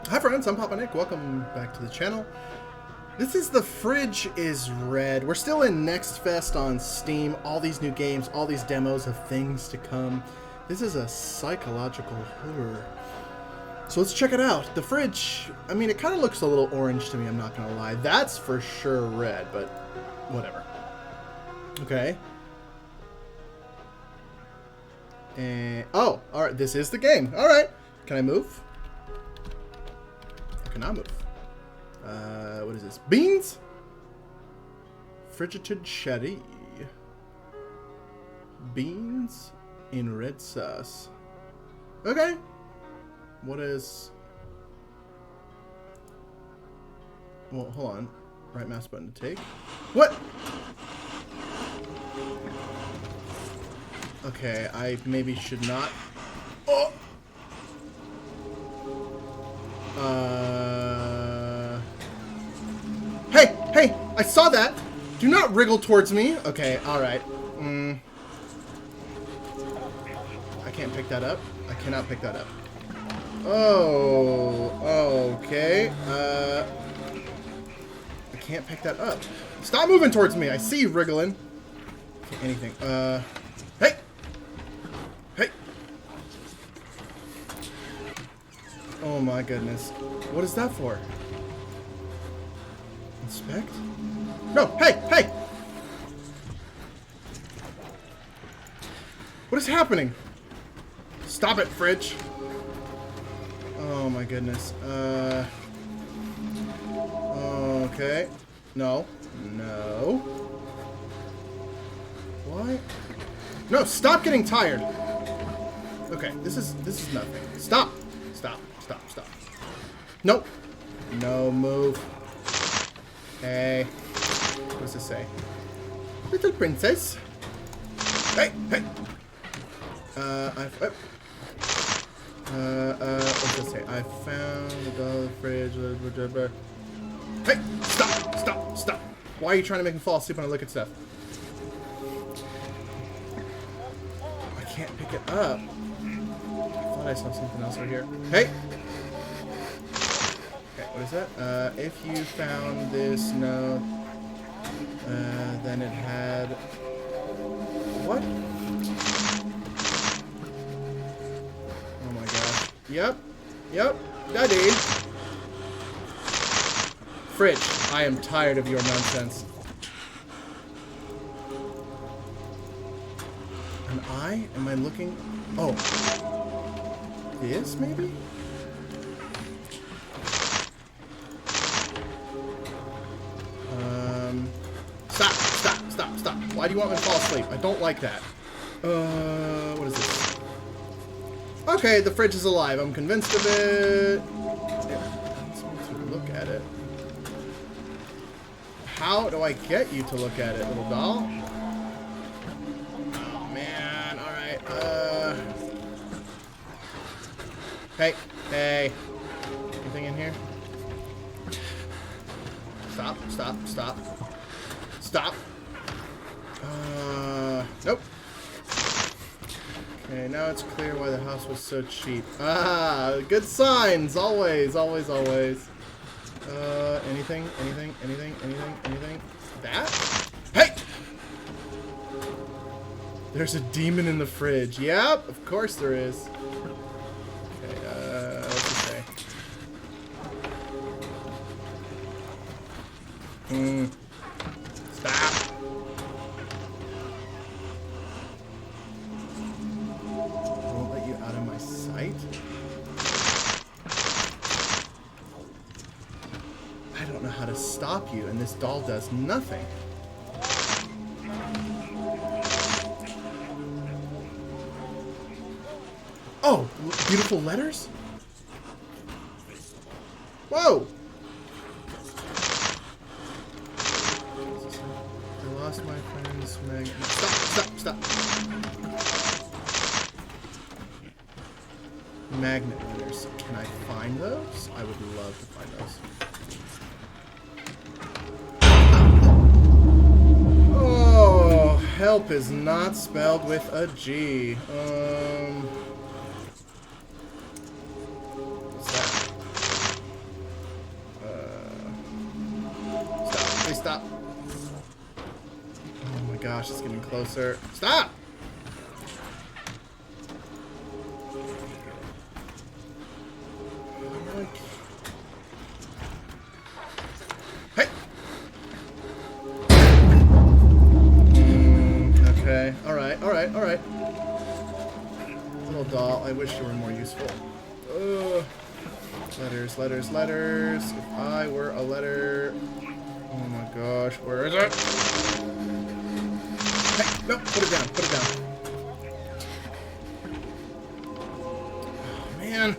Hi friends, I'm Papa Nick. Welcome back to the channel. This is The Fridge is Red. We're still in Next Fest on Steam. All these new games, all these demos of things to come. This is a psychological horror. So let's check it out. The Fridge, I mean, it kind of looks a little orange to me, I'm not going to lie. That's for sure red, but whatever. Okay. And, oh, alright, this is the game. Alright. Can I move? I cannot move. What is this? Beans? Frigited sherry. Beans in red sauce. Okay. What is... Well, hold on. Right mouse button to take. What? Okay, I maybe should not... Oh! Hey! Hey! I saw that! Do not wriggle towards me! Okay, alright. I can't pick that up. I cannot pick that up. Oh, okay. I can't pick that up. Stop moving towards me! I see you wriggling. Okay, anything. Hey! Hey! Oh my goodness. What is that for? Inspect? No! Hey! Hey! What is happening? Stop it, Fridge! Oh my goodness. Okay. No. No. What? No, stop getting tired! Okay, this is nothing. Stop! Stop. Stop. Stop. Nope. No move. Hey. What does this say? Little princess. Hey! Hey! What's this say? I found the fridge. Hey! Stop! Stop! Stop! Why are you trying to make me fall asleep when I look at stuff? I can't pick it up. I thought I saw something else right here. Hey! Okay, what is that? If you found this note, then it had... What? Oh my gosh. Yep. Yep. Daddy. Fridge, I am tired of your nonsense. Am I looking? Oh. This, maybe? Stop, stop, stop, stop. Why do you want me to fall asleep? I don't like that. What is this? Okay, the fridge is alive. I'm convinced of it. Let's look at it. How do I get you to look at it, little doll? Oh, man. Alright, Hey, hey. Anything in here? Stop, stop, stop. Stop. Nope. Okay, now it's clear why the house was so cheap. Ah, good signs! Always, always, always. Anything? Anything? Anything? Anything? Anything? That? Hey! There's a demon in the fridge. Yep, of course there is. Okay, what's it say? Stop! Won't let you out of my sight? I don't know how to stop you, and this doll does nothing. Oh, beautiful letters? Whoa! I lost my friend's magnet. Stop, stop, stop. Magnet letters. Can I find those? I would love to find those. Oh, help is not spelled with a G. What's that? Stop. Oh my gosh, it's getting closer. Stop! Hey! Okay. Alright, alright, alright. Little doll, I wish you were more useful. Letters, letters, letters. If I were a letter... Oh my gosh, where is it? Hey, no, put it down, put it down. Oh, man.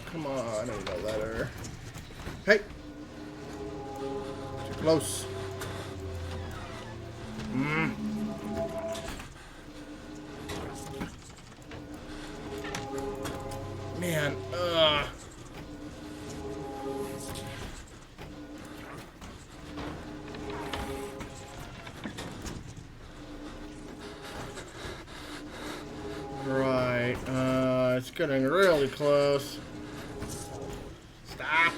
Come on, I need a letter. Hey! Too close. Man, Right, it's getting really close. Stop!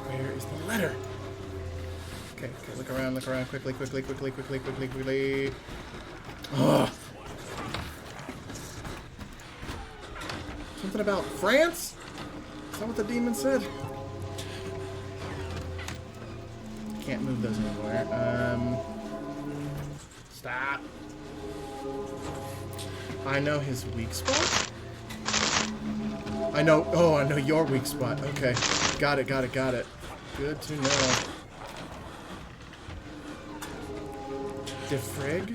Where is the letter? Okay, okay, look around, quickly, quickly, quickly, quickly, quickly, quickly. Ugh. Something about France? Is that what the demon said? Can't move those anywhere. Stop. I know his weak spot? I know, oh, I know your weak spot. Okay. Got it, got it, got it. Good to know. Defrig?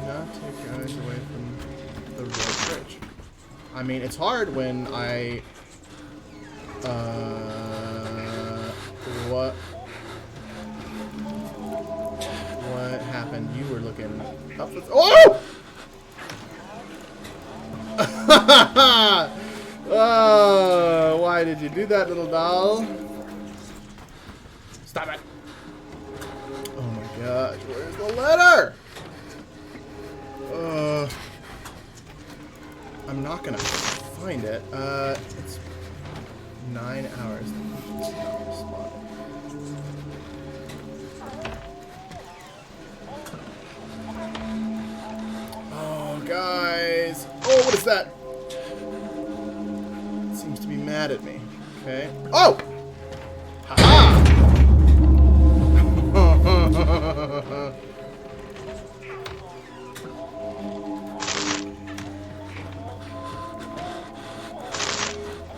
Not take your eyes away from the real fridge. I mean, it's hard when I... What happened? You were looking up for... Oh! Oh! Why did you do that, little doll? Stop it! Oh my gosh, where's the letter? I'm not gonna find it. It's 9 hours. Spot. Oh, guys. Oh, what is that? It seems to be mad at me. Okay. Oh! Haha!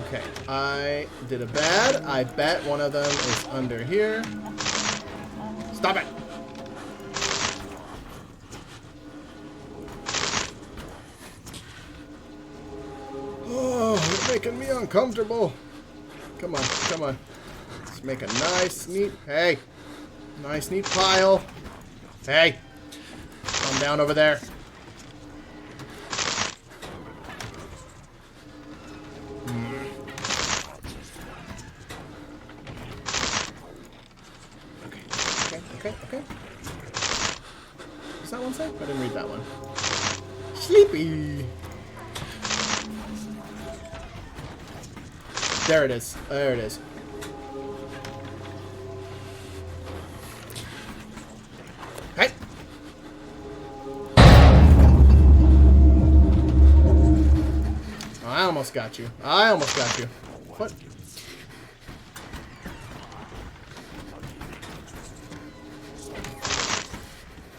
Okay, I did a bad. I bet one of them is under here. Stop it! Oh, you're making me uncomfortable. Come on, come on. Let's make a nice, neat... Hey! Nice, neat pile. Hey! Calm down over there. Okay. What's that one say? I didn't read that one. Sleepy! There it is. There it is. Hey! I almost got you. I almost got you. What?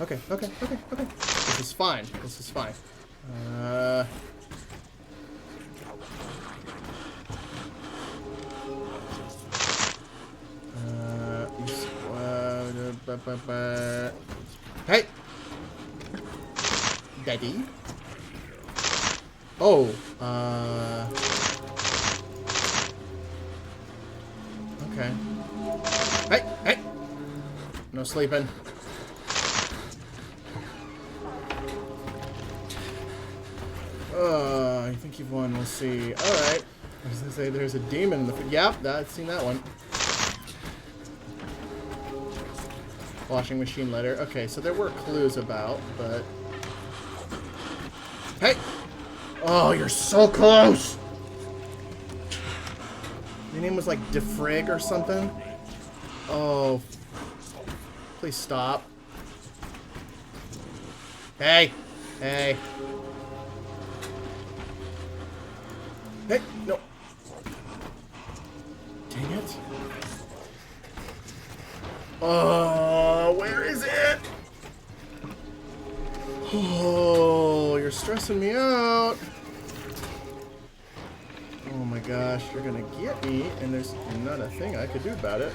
Okay. This is fine. This is fine. Hey! Daddy? Oh, okay. Hey! No sleeping. I think you've won. We'll see. Alright. I was gonna say there's a demon in the... Yep, I've seen that one. Washing machine letter. Okay, so there were clues about, but... Hey! Oh, you're so close! Your name was like DeFrig or something? Oh. Please stop. Hey! Hey! Hey! No! Dang it. Oh, where is it? Oh, you're stressing me out. Oh my gosh, you're gonna get me, and there's not a thing I could do about it.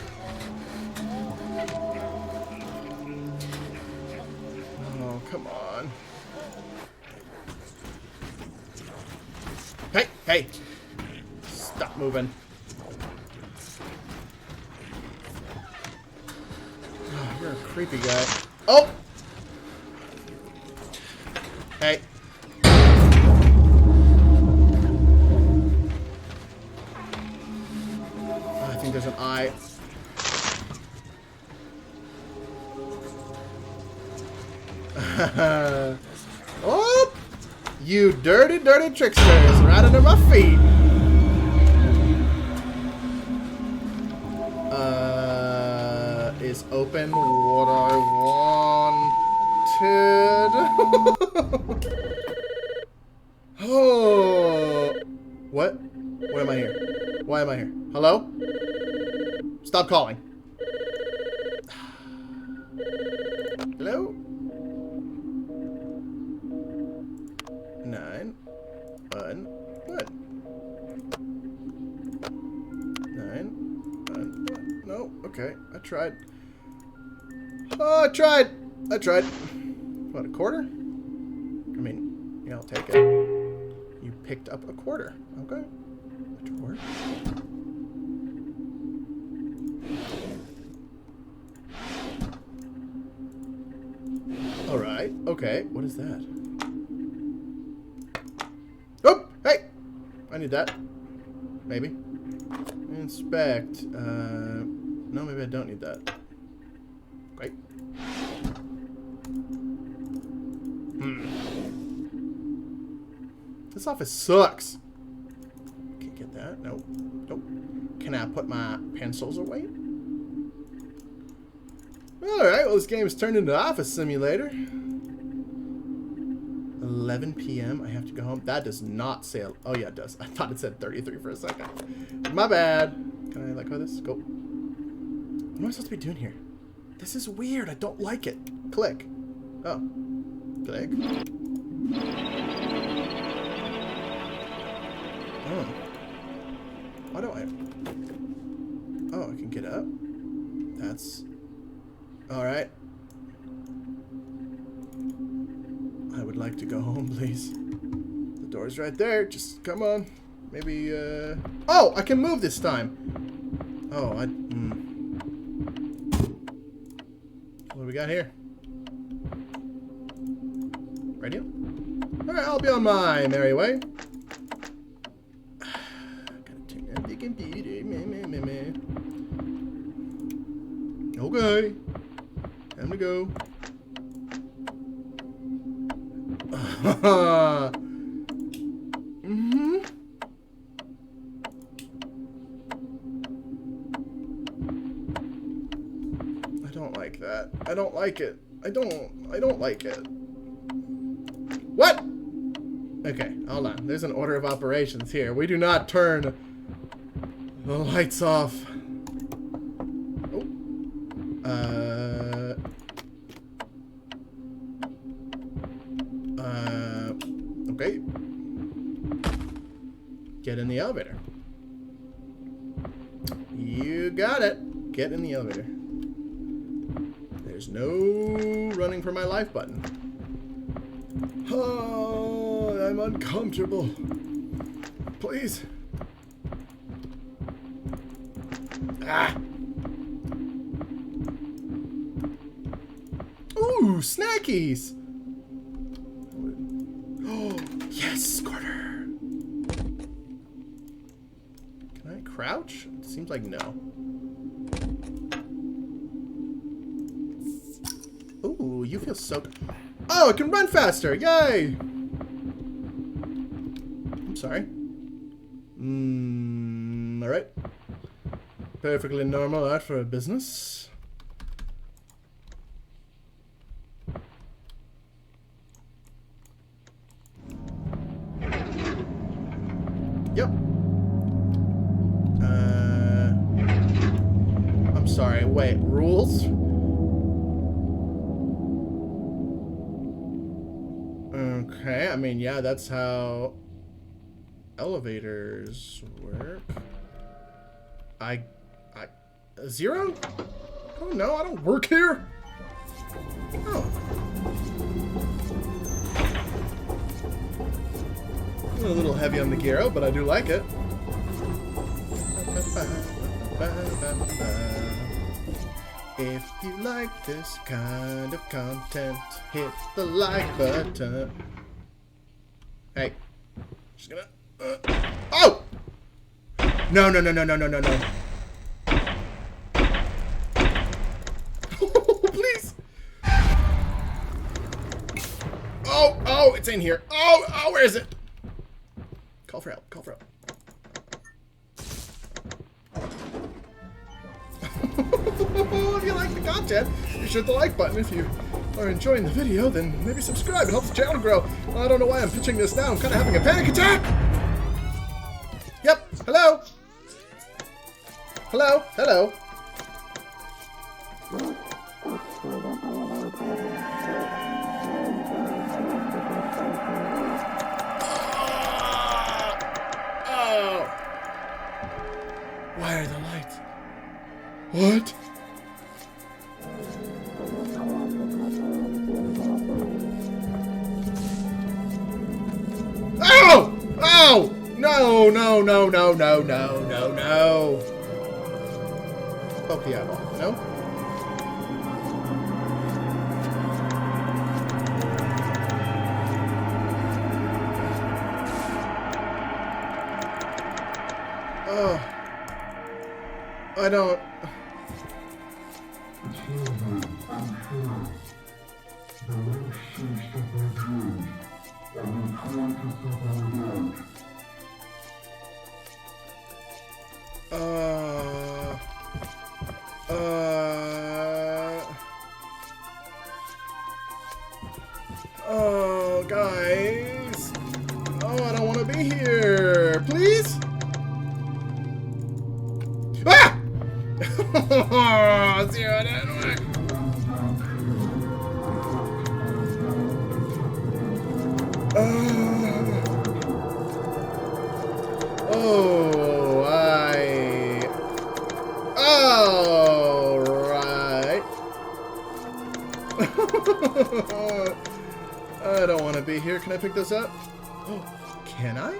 Oh, come on. Hey, hey! Stop moving. Oh, you're a creepy guy. Oh! Hey. Oh, I think there's an eye. Oh! You dirty, dirty tricksters right under my feet. Is open what I wanted. Oh. What? Why am I here? Why am I here? Hello? Stop calling. Hello? 9 1 1 9 1 1. No, okay. I tried. Oh, I tried. What, a quarter? I mean, yeah, I'll take it. You picked up a quarter. Okay. A drawer. Alright. Okay. What is that? Oh! Hey! I need that. Maybe. Inspect. No, maybe I don't need that. Great. This office sucks. Can't get that. Nope. Nope. Can I put my pencils away? Alright, well, this game is turned into Office Simulator. 11 p.m. I have to go home. That does not say... Oh, yeah, it does. I thought it said 33 for a second. My bad. Can I let go of this? Go. What am I supposed to be doing here? This is weird. I don't like it. Click. Oh. Click. Oh. Why do I... Oh, I can get up. That's... Alright. I would like to go home, please. The door's right there. Just come on. Maybe, Oh! I can move this time! Oh, What do we got here? Radio? Alright, I'll be on my merry way. Gotta turn on the computer. Okay. Time to go. I don't like that. I don't like it. I don't like it. What? Okay, hold on. There's an order of operations here. We do not turn the lights off. Okay. Get in the elevator. You got it. Get in the elevator. There's no running for my life button. Oh, I'm uncomfortable. Please. Ah. Ooh, snackies. Oh, yes, Carter. Can I crouch? It seems like no. Ooh, you feel so... Oh, I can run faster! Yay! sorry. Alright. Perfectly normal art for a business. Yep. I'm sorry, wait, rules? Okay, I mean, yeah, that's how elevators work. Zero? Oh no, I don't work here. Oh. A little heavy on the gyro, but I do like it. If you like this kind of content, hit the like button. Hey, just gonna. Oh! No, no, no, no, no, no, no, no. Please. Oh, oh, it's in here. Oh, oh, where is it? Call for help, call for help. If you like the content, you should hit the like button. If you are enjoying the video, then maybe subscribe. It helps the channel grow. I don't know why I'm pitching this now. I'm kind of having a panic attack. Yep. Hello. Hello. Hello. Oh. Why are the lights? What? Oh! Oh! No, no, no, no, no, no, no, no. Poke the eyeball, no? Oh. I don't... Oh, guys. Oh, I don't want to be here. Please? Ah! Zero didn't work. Oh, alright. I don't want to be here. Can I pick this up? Oh, can I?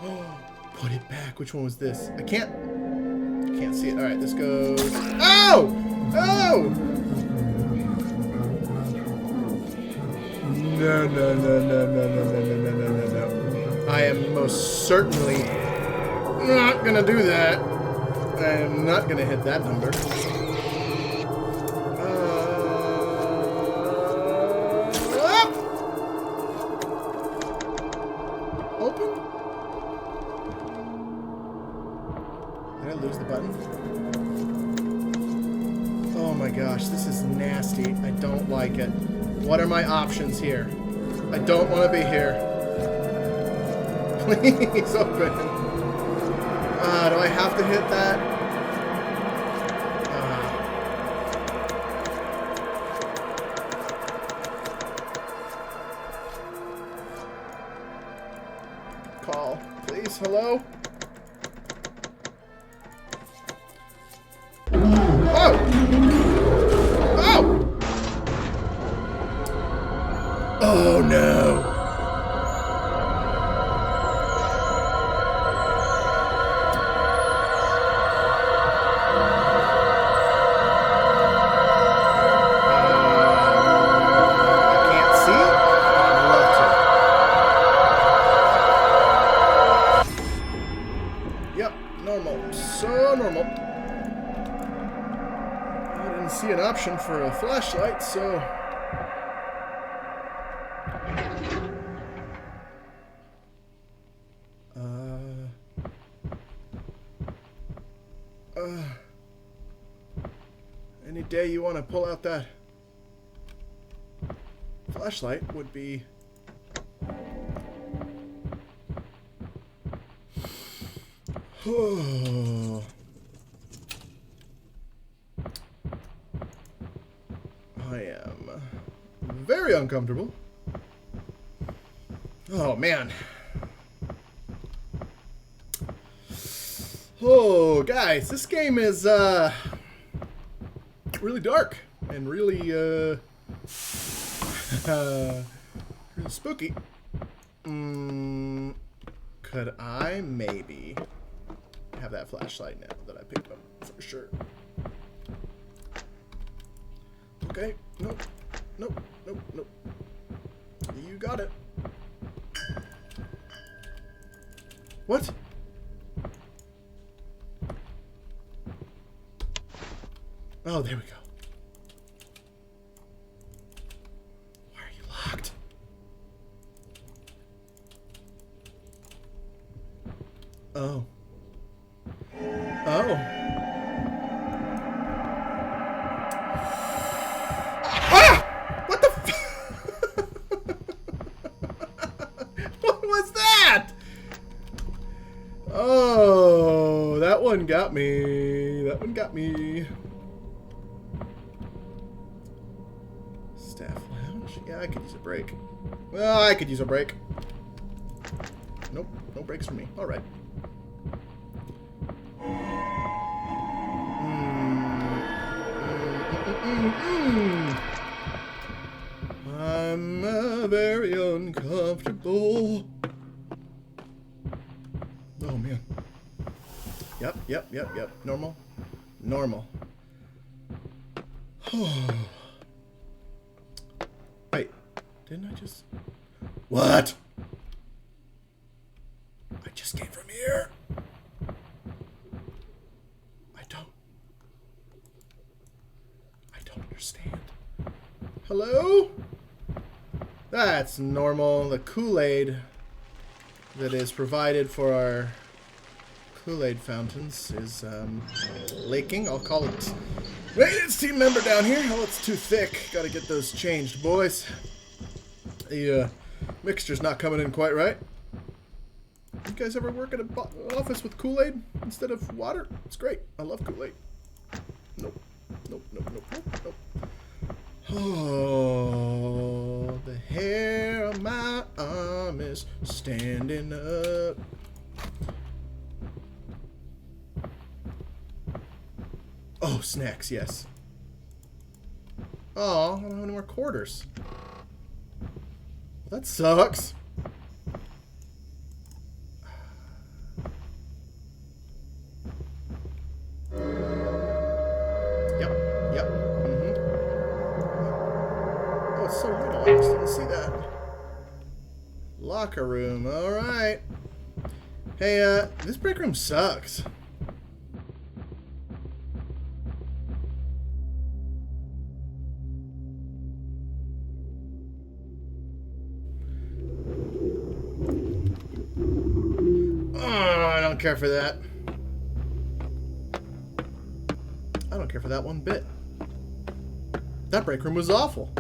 Oh, put it back. Which one was this? I can't see it. Alright, this goes. Oh! Oh! No, no, no, no, no, no, no, no, no, no, no, no. I am most certainly not gonna do that. I am not gonna hit that number. Open? Did I lose the button? Oh my gosh, this is nasty. I don't like it. What are my options here? I don't want to be here. Please open. Do I have to hit that? Call, please. Hello? Oh! Oh! Oh no! See an option for a flashlight, so Any day you want to pull out that flashlight would be... Oh. I am very uncomfortable. Oh, man. Oh, guys, this game is really dark and really really spooky. Could I maybe have that flashlight now that I picked up for sure? Okay, nope, nope, nope, nope. You got it. What? Oh, there we go. Why are you locked? Oh. Oh. Ah! What the f- What was that? Oh, that one got me. That one got me. Staff lounge? Yeah, I could use a break. Well, I could use a break. Nope, no breaks for me. All right. I'm very uncomfortable. Oh, man. Yep, yep, yep, yep. Normal. Normal. Wait, didn't I just... What? I just came from here. I don't understand. Hello? That's normal. The Kool-Aid that is provided for our Kool-Aid fountains is leaking. I'll call it maintenance team member down here. Oh, it's too thick. Gotta get those changed, boys. The mixture's not coming in quite right. You guys ever work at an office with Kool-Aid instead of water? It's great. I love Kool-Aid. Nope. Nope, nope, nope, nope, nope. Oh, the hair on my arm is standing up. Oh, snacks, yes. Oh, I don't have any more quarters. Well, that sucks. Yep, yep, Oh, it's so little, I just didn't see that. Locker room, alright. Hey, this break room sucks. I don't care for that. I don't care for that one bit. That break room was awful.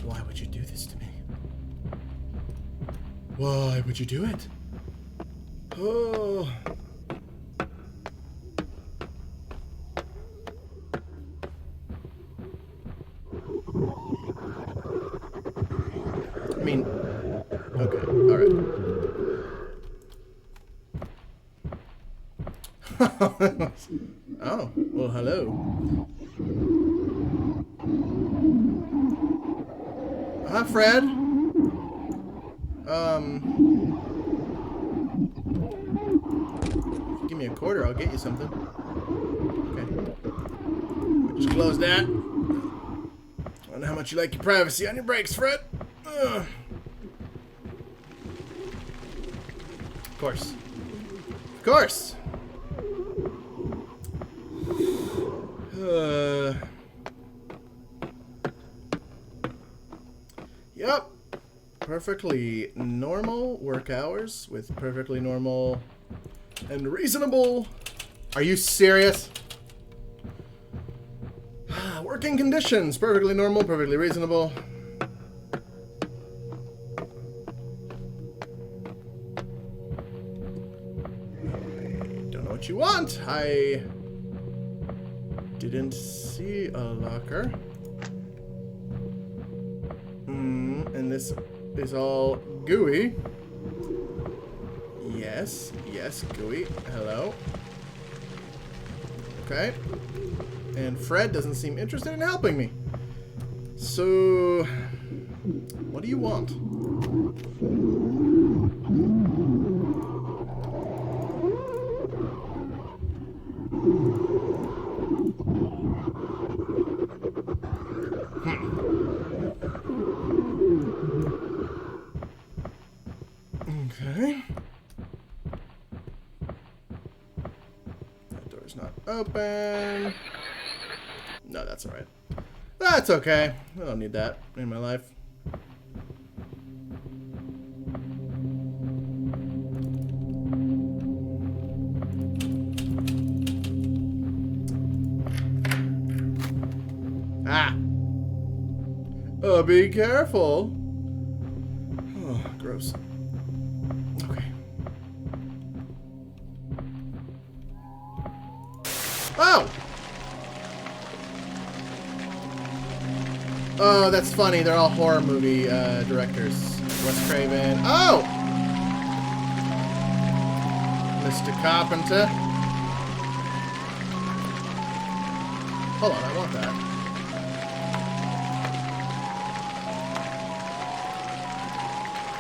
Why would you do this to me? Why would you do it? Oh. I mean, okay, alright. Oh, well, hello. Hi, Fred. Give me a quarter, I'll get you something. Okay. Just close that. I don't know how much you like your privacy on your breaks, Fred. Of course. Of course. Yep. Perfectly normal work hours with perfectly normal and reasonable Are you serious? Working conditions. Perfectly normal, perfectly reasonable. Don't know what you want. I didn't see a locker. And this is all gooey. Yes, yes, gooey. Hello. Okay. And Fred doesn't seem interested in helping me. So, what do you want? Okay. That door's not open. No, that's alright. That's okay. I don't need that in my life. Ah! Oh, be careful. Oh, gross. Okay. Oh! Oh, that's funny. They're all horror movie directors. Wes Craven. Oh! Mr. Carpenter. Hold on, I want that.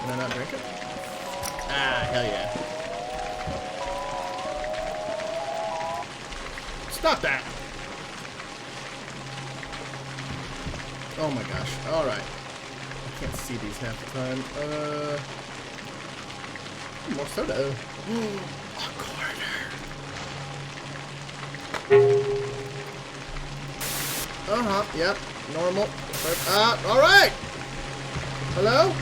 Can I not drink it? Ah, hell yeah. Stop that! Oh my gosh. Alright. I can't see these half the time. More soda. A quarter. Yep. Normal. Alright! Hello?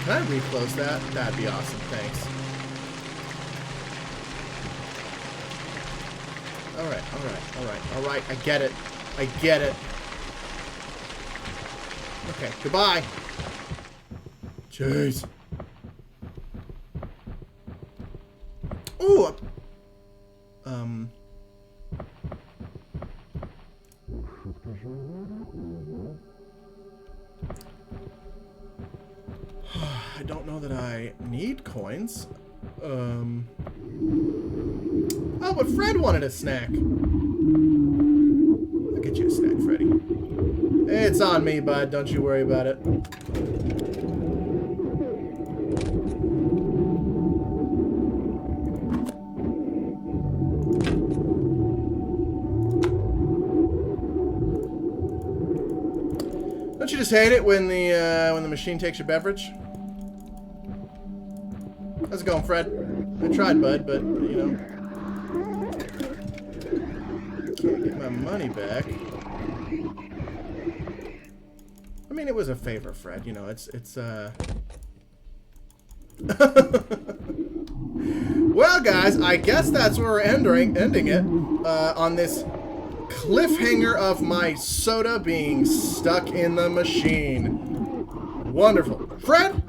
Can I reclose that? That'd be awesome. Thanks. Alright. I get it. Okay, goodbye. Jeez. Ooh. I don't know that I need coins. Oh, but Fred wanted a snack. I'll get you a snack, Freddy. It's on me, bud. Don't you worry about it. Don't you just hate it when the machine takes your beverage? How's it going, Fred? I tried, bud, but you know, can't get my money back. I mean, it was a favor, Fred. You know, it's Well, guys, I guess that's where we're ending it on this cliffhanger of my soda being stuck in the machine. Wonderful. Fred?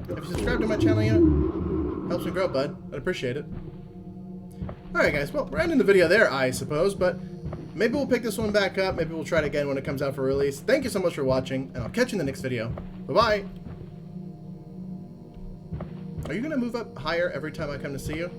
Have you subscribed to my channel yet? Helps me grow, bud. I'd appreciate it. Alright, guys. Well, we're ending the video there, I suppose, but maybe we'll pick this one back up. Maybe we'll try it again when it comes out for release. Thank you so much for watching, and I'll catch you in the next video. Bye-bye. Are you going to move up higher every time I come to see you?